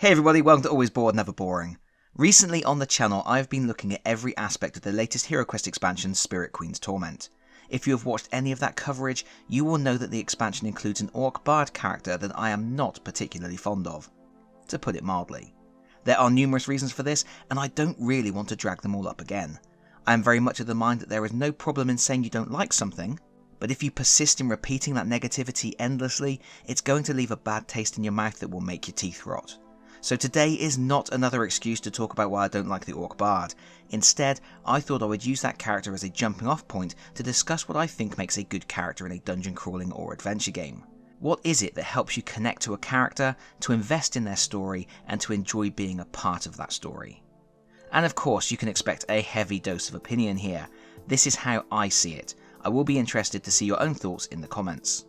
Hey everybody, welcome to Always Bored, Never Boring. Recently on the channel I've been looking at every aspect of the latest HeroQuest expansion, Spirit Queen's Torment. If you have watched any of that coverage, you will know that the expansion includes an Orc Bard character that I am not particularly fond of, to put it mildly. There are numerous reasons for this, and I don't really want to drag them all up again. I am very much of the mind that there is no problem in saying you don't like something, but if you persist in repeating that negativity endlessly, it's going to leave a bad taste in your mouth that will make your teeth rot. So today is not another excuse to talk about why I don't like the Orc Bard. Instead, I thought I would use that character as a jumping off point to discuss what I think makes a good character in a dungeon crawling or adventure game. What is it that helps you connect to a character, to invest in their story, and to enjoy being a part of that story? And of course, you can expect a heavy dose of opinion here. This is how I see it. I will be interested to see your own thoughts in the comments.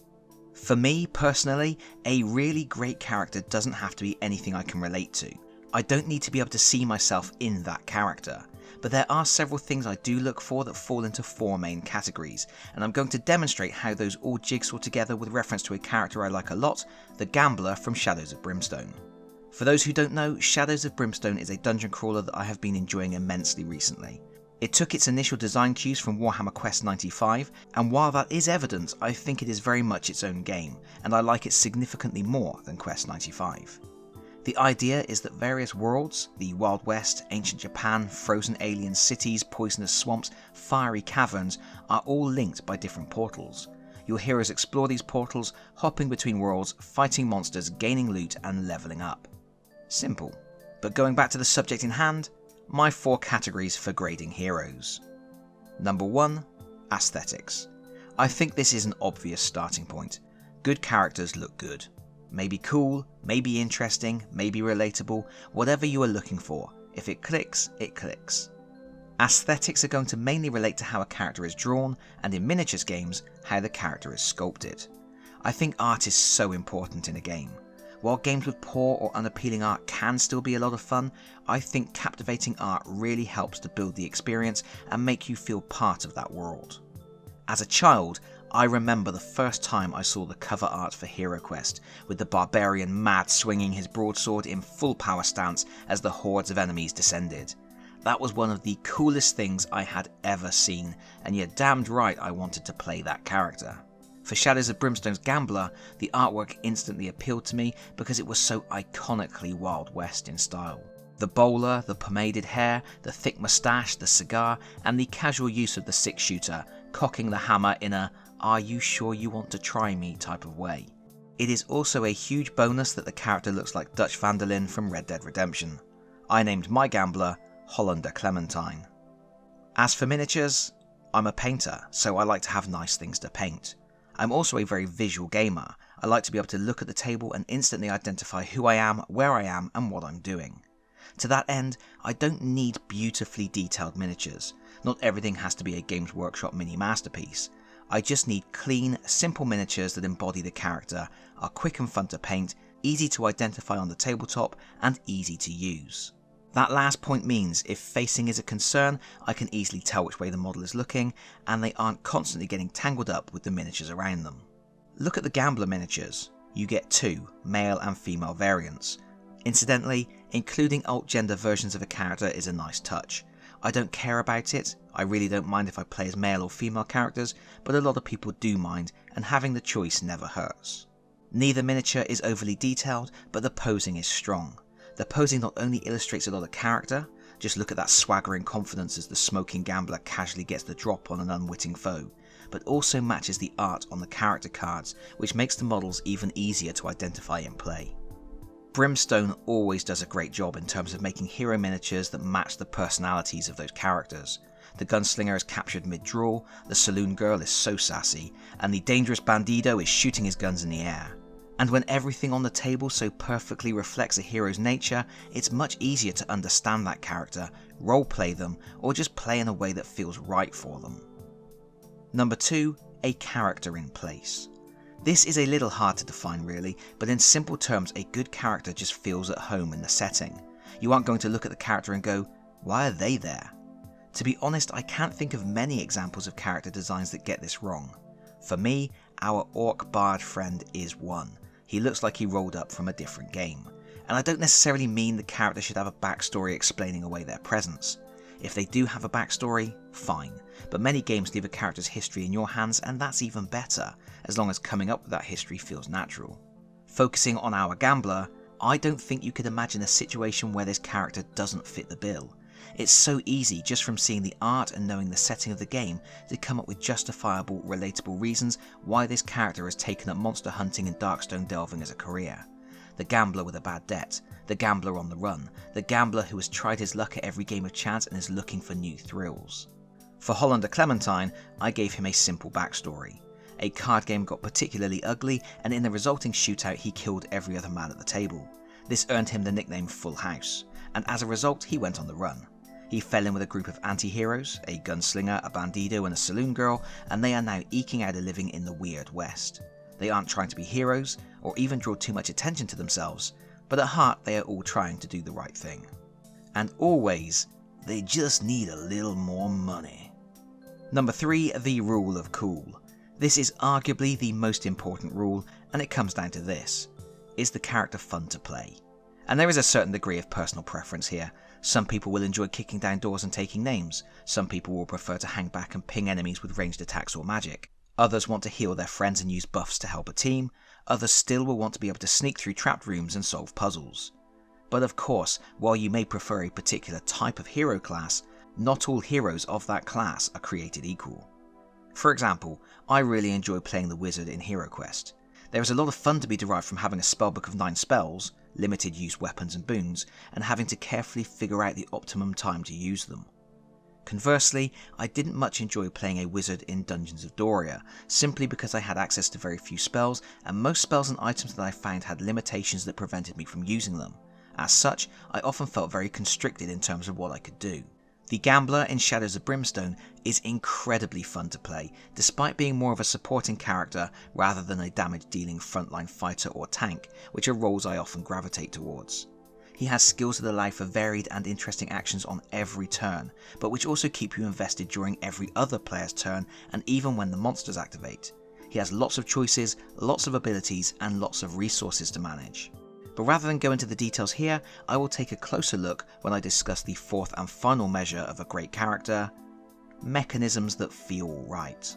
For me, personally, a really great character doesn't have to be anything I can relate to. I don't need to be able to see myself in that character, but there are several things I do look for that fall into four main categories, and I'm going to demonstrate how those all jigsaw together with reference to a character I like a lot, the Gambler from Shadows of Brimstone. For those who don't know, Shadows of Brimstone is a dungeon crawler that I have been enjoying immensely recently. It took its initial design cues from Warhammer Quest 95, and while that is evident, I think it is very much its own game, and I like it significantly more than Quest 95. The idea is that various worlds, the Wild West, Ancient Japan, frozen alien cities, poisonous swamps, fiery caverns, are all linked by different portals. Your heroes explore these portals, hopping between worlds, fighting monsters, gaining loot, and leveling up. Simple. But going back to the subject in hand, my four categories for grading heroes. Number 1. Aesthetics. I think this is an obvious starting point. Good characters look good. Maybe cool, maybe interesting, maybe relatable, whatever you are looking for. If it clicks, it clicks. Aesthetics are going to mainly relate to how a character is drawn, and in miniatures games, how the character is sculpted. I think art is so important in a game. While games with poor or unappealing art can still be a lot of fun, I think captivating art really helps to build the experience and make you feel part of that world. As a child, I remember the first time I saw the cover art for HeroQuest, with the barbarian mad swinging his broadsword in full power stance as the hordes of enemies descended. That was one of the coolest things I had ever seen, and you're damned right I wanted to play that character. For Shadows of Brimstone's Gambler, the artwork instantly appealed to me because it was so iconically Wild West in style. The bowler, the pomaded hair, the thick moustache, the cigar, and the casual use of the six-shooter, cocking the hammer in a "are you sure you want to try me" type of way. It is also a huge bonus that the character looks like Dutch Van der Linde from Red Dead Redemption. I named my Gambler Hollander Clementine. As for miniatures, I'm a painter, so I like to have nice things to paint. I'm also a very visual gamer. I like to be able to look at the table and instantly identify who I am, where I am, and what I'm doing. To that end, I don't need beautifully detailed miniatures. Not everything has to be a Games Workshop mini masterpiece. I just need clean, simple miniatures that embody the character, are quick and fun to paint, easy to identify on the tabletop, and easy to use. That last point means if facing is a concern, I can easily tell which way the model is looking, and they aren't constantly getting tangled up with the miniatures around them. Look at the Gambler miniatures. You get two, male and female variants. Incidentally, including alt-gender versions of a character is a nice touch. I don't care about it, I really don't mind if I play as male or female characters, but a lot of people do mind, and having the choice never hurts. Neither miniature is overly detailed, but the posing is strong. The posing not only illustrates a lot of character, just look at that swaggering confidence as the smoking gambler casually gets the drop on an unwitting foe, but also matches the art on the character cards, which makes the models even easier to identify in play. Brimstone always does a great job in terms of making hero miniatures that match the personalities of those characters. The gunslinger is captured mid-draw, the saloon girl is so sassy, and the dangerous bandido is shooting his guns in the air. And when everything on the table so perfectly reflects a hero's nature, it's much easier to understand that character, roleplay them, or just play in a way that feels right for them. Number 2. A character in place. This is a little hard to define really, but in simple terms a good character just feels at home in the setting. You aren't going to look at the character and go, "Why are they there?" To be honest, I can't think of many examples of character designs that get this wrong. For me, our Orc Bard friend is one. He looks like he rolled up from a different game. And I don't necessarily mean the character should have a backstory explaining away their presence. If they do have a backstory, fine, but many games leave a character's history in your hands, and that's even better, as long as coming up with that history feels natural. Focusing on our gambler, I don't think you could imagine a situation where this character doesn't fit the bill. It's so easy just from seeing the art and knowing the setting of the game to come up with justifiable, relatable reasons why this character has taken up monster hunting and darkstone delving as a career. The gambler with a bad debt, the gambler on the run, the gambler who has tried his luck at every game of chance and is looking for new thrills. For Hollander Clementine, I gave him a simple backstory. A card game got particularly ugly, and in the resulting shootout he killed every other man at the table. This earned him the nickname Full House, and as a result he went on the run. He fell in with a group of anti-heroes, a gunslinger, a bandido and a saloon girl, and they are now eking out a living in the Weird West. They aren't trying to be heroes, or even draw too much attention to themselves, but at heart they are all trying to do the right thing. And always, they just need a little more money. Number 3, the rule of cool. This is arguably the most important rule, and it comes down to this. Is the character fun to play? And there is a certain degree of personal preference here. Some people will enjoy kicking down doors and taking names. Some people will prefer to hang back and ping enemies with ranged attacks or magic. Others want to heal their friends and use buffs to help a team. Others still will want to be able to sneak through trapped rooms and solve puzzles. But of course, while you may prefer a particular type of hero class, not all heroes of that class are created equal. For example, I really enjoy playing the wizard in HeroQuest. There is a lot of fun to be derived from having a spellbook of 9 spells, limited use weapons and boons, and having to carefully figure out the optimum time to use them. Conversely, I didn't much enjoy playing a wizard in Dungeons of Doria, simply because I had access to very few spells, and most spells and items that I found had limitations that prevented me from using them. As such, I often felt very constricted in terms of what I could do. The gambler in Shadows of Brimstone is incredibly fun to play, despite being more of a supporting character rather than a damage-dealing frontline fighter or tank, which are roles I often gravitate towards. He has skills that allow for varied and interesting actions on every turn, but which also keep you invested during every other player's turn and even when the monsters activate. He has lots of choices, lots of abilities, and lots of resources to manage. But rather than go into the details here, I will take a closer look when I discuss the fourth and final measure of a great character: mechanisms that feel right.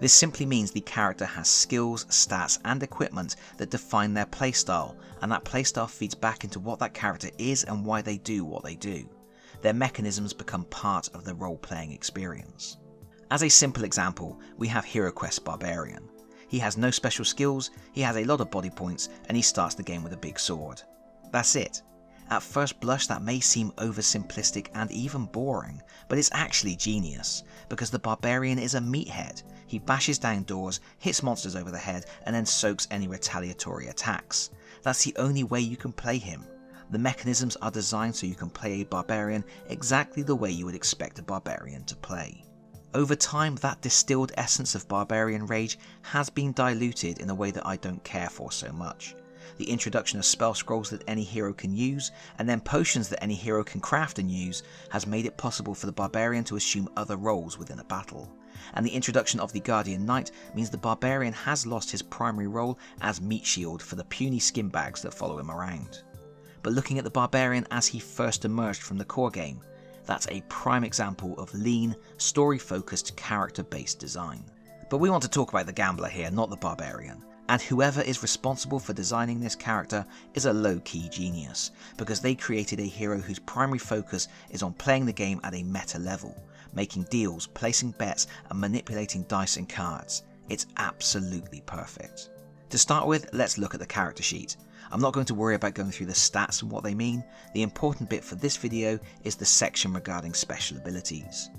This simply means the character has skills, stats and equipment that define their playstyle, and that playstyle feeds back into what that character is and why they do what they do. Their mechanisms become part of the role-playing experience. As a simple example, we have HeroQuest Barbarian. He has no special skills, he has a lot of body points, and he starts the game with a big sword. That's it. At first blush that may seem oversimplistic and even boring, but it's actually genius, because the Barbarian is a meathead. He bashes down doors, hits monsters over the head, and then soaks any retaliatory attacks. That's the only way you can play him. The mechanisms are designed so you can play a Barbarian exactly the way you would expect a Barbarian to play. Over time, that distilled essence of Barbarian rage has been diluted in a way that I don't care for so much. The introduction of spell scrolls that any hero can use, and then potions that any hero can craft and use, has made it possible for the Barbarian to assume other roles within a battle. And the introduction of the Guardian Knight means the Barbarian has lost his primary role as meat shield for the puny skimbags that follow him around. But looking at the Barbarian as he first emerged from the core game, that's a prime example of lean, story-focused, character-based design. But we want to talk about the gambler here, not the Barbarian. And whoever is responsible for designing this character is a low-key genius, because they created a hero whose primary focus is on playing the game at a meta level, making deals, placing bets, and manipulating dice and cards. It's absolutely perfect. To start with, let's look at the character sheet. I'm not going to worry about going through the stats and what they mean. The important bit for this video is the section regarding special abilities.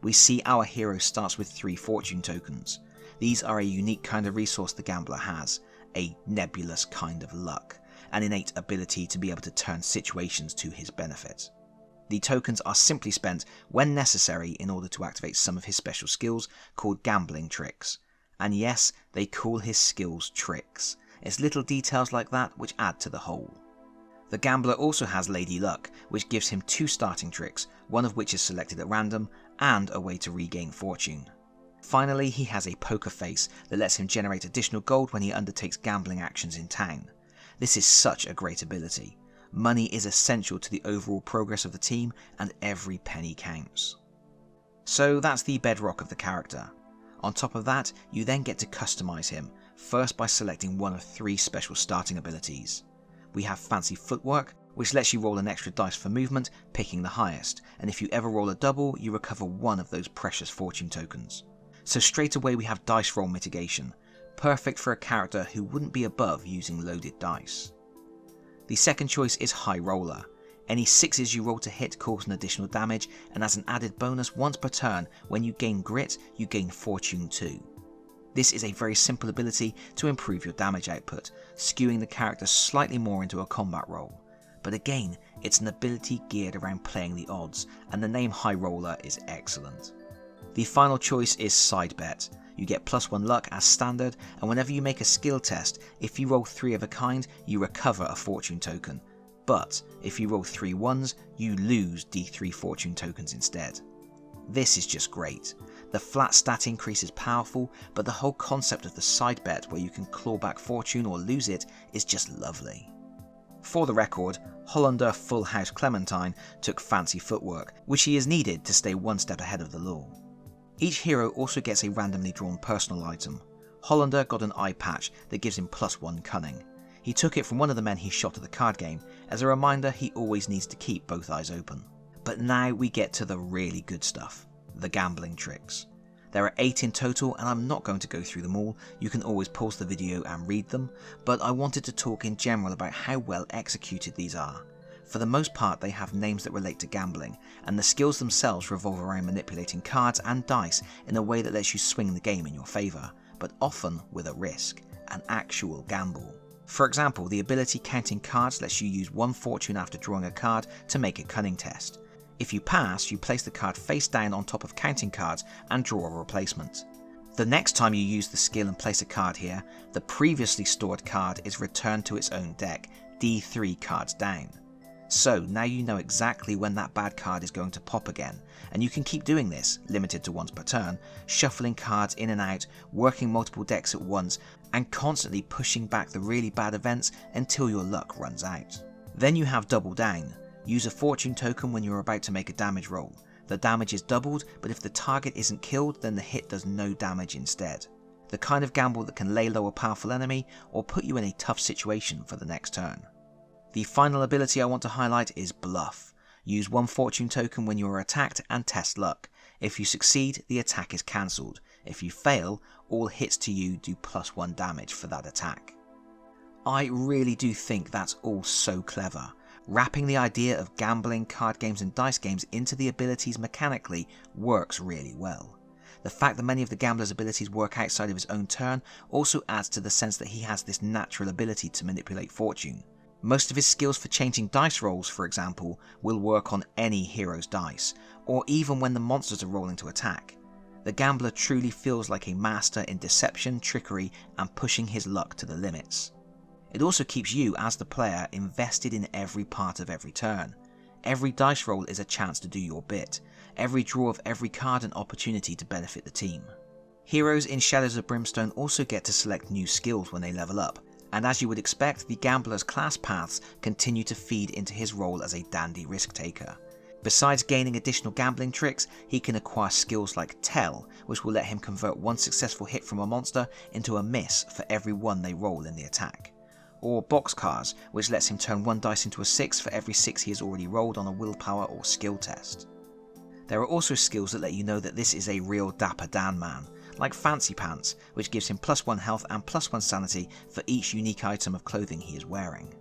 We see our hero starts with 3 fortune tokens. These are a unique kind of resource the gambler has, a nebulous kind of luck, an innate ability to be able to turn situations to his benefit. The tokens are simply spent when necessary in order to activate some of his special skills called gambling tricks. And yes, they call his skills tricks. It's little details like that which add to the whole. The gambler also has Lady Luck, which gives him 2 starting tricks, one of which is selected at random, and a way to regain fortune. Finally, he has a poker face that lets him generate additional gold when he undertakes gambling actions in town. This is such a great ability. Money is essential to the overall progress of the team, and every penny counts. So that's the bedrock of the character. On top of that, you then get to customize him, first by selecting one of 3 special starting abilities. We have Fancy Footwork, which lets you roll an extra dice for movement, picking the highest, and if you ever roll a double, you recover one of those precious fortune tokens. So straight away we have dice roll mitigation, perfect for a character who wouldn't be above using loaded dice. The second choice is High Roller. Any 6s you roll to hit cause an additional damage, and as an added bonus once per turn, when you gain Grit, you gain Fortune too. This is a very simple ability to improve your damage output, skewing the character slightly more into a combat role. But again, it's an ability geared around playing the odds, and the name High Roller is excellent. The final choice is Side Bet. You get +1 luck as standard, and whenever you make a skill test, if you roll 3 of a kind, you recover a fortune token. But if you roll 3 ones, you lose D3 fortune tokens instead. This is just great. The flat stat increase is powerful, but the whole concept of the side bet where you can claw back fortune or lose it is just lovely. For the record, Hollander Full House Clementine took Fancy Footwork, which he is needed to stay one step ahead of the law. Each hero also gets a randomly drawn personal item. Hollander got an eye patch that gives him +1 cunning. He took it from one of the men he shot at the card game, as a reminder he always needs to keep both eyes open. But now we get to the really good stuff, the gambling tricks. There are 8 in total, and I'm not going to go through them all. You can always pause the video and read them, but I wanted to talk in general about how well executed these are. For the most part, they have names that relate to gambling, and the skills themselves revolve around manipulating cards and dice in a way that lets you swing the game in your favour, but often with a risk, an actual gamble. For example, the ability Counting Cards lets you use 1 fortune after drawing a card to make a cunning test. If you pass, you place the card face down on top of Counting Cards and draw a replacement. The next time you use the skill and place a card here, the previously stored card is returned to its own deck, D3 cards down. So now you know exactly when that bad card is going to pop again, and you can keep doing this, limited to once per turn, shuffling cards in and out, working multiple decks at once, and constantly pushing back the really bad events until your luck runs out. Then you have Double Down. Use a fortune token when you're about to make a damage roll. The damage is doubled, but if the target isn't killed, then the hit does no damage instead. The kind of gamble that can lay low a powerful enemy or put you in a tough situation for the next turn. The final ability I want to highlight is Bluff. Use 1 fortune token when you are attacked and test luck. If you succeed, the attack is cancelled. If you fail, all hits to you do +1 damage for that attack. I really do think that's all so clever. Wrapping the idea of gambling, card games and dice games into the abilities mechanically works really well. The fact that many of the gambler's abilities work outside of his own turn also adds to the sense that he has this natural ability to manipulate fortune. Most of his skills for changing dice rolls, for example, will work on any hero's dice, or even when the monsters are rolling to attack. The gambler truly feels like a master in deception, trickery, and pushing his luck to the limits. It also keeps you, as the player, invested in every part of every turn. Every dice roll is a chance to do your bit, every draw of every card an opportunity to benefit the team. Heroes in Shadows of Brimstone also get to select new skills when they level up, and as you would expect, the gambler's class paths continue to feed into his role as a dandy risk taker. Besides gaining additional gambling tricks, he can acquire skills like Tell, which will let him convert 1 successful hit from a monster into a miss for every 1 they roll in the attack. Or Boxcars, which lets him turn 1 dice into a 6 for every 6 he has already rolled on a willpower or skill test. There are also skills that let you know that this is a real Dapper Dan man, like Fancy Pants, which gives him +1 health and +1 sanity for each unique item of clothing he is wearing.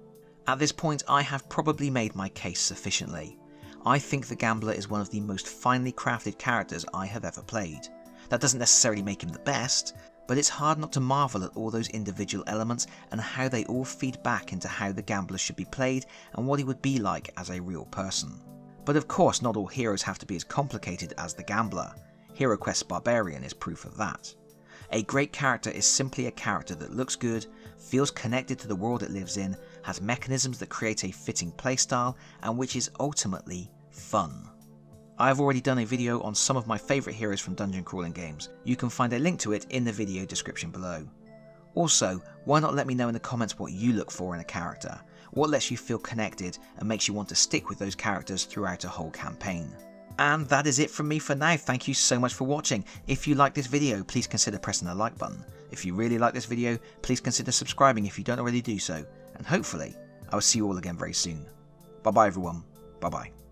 At this point, I have probably made my case sufficiently. I think the Gambler is one of the most finely crafted characters I have ever played. That doesn't necessarily make him the best, but it's hard not to marvel at all those individual elements and how they all feed back into how the Gambler should be played and what he would be like as a real person. But of course, not all heroes have to be as complicated as the Gambler. HeroQuest's Barbarian is proof of that. A great character is simply a character that looks good, feels connected to the world it lives in, has mechanisms that create a fitting playstyle, and which is ultimately fun. I have already done a video on some of my favourite heroes from dungeon crawling games. You can find a link to it in the video description below. Also, why not let me know in the comments what you look for in a character? What lets you feel connected and makes you want to stick with those characters throughout a whole campaign? And that is it from me for now. Thank you so much for watching. If you like this video, please consider pressing the like button. If you really like this video, please consider subscribing if you don't already do so. And hopefully, I will see you all again very soon. Bye bye everyone. Bye bye.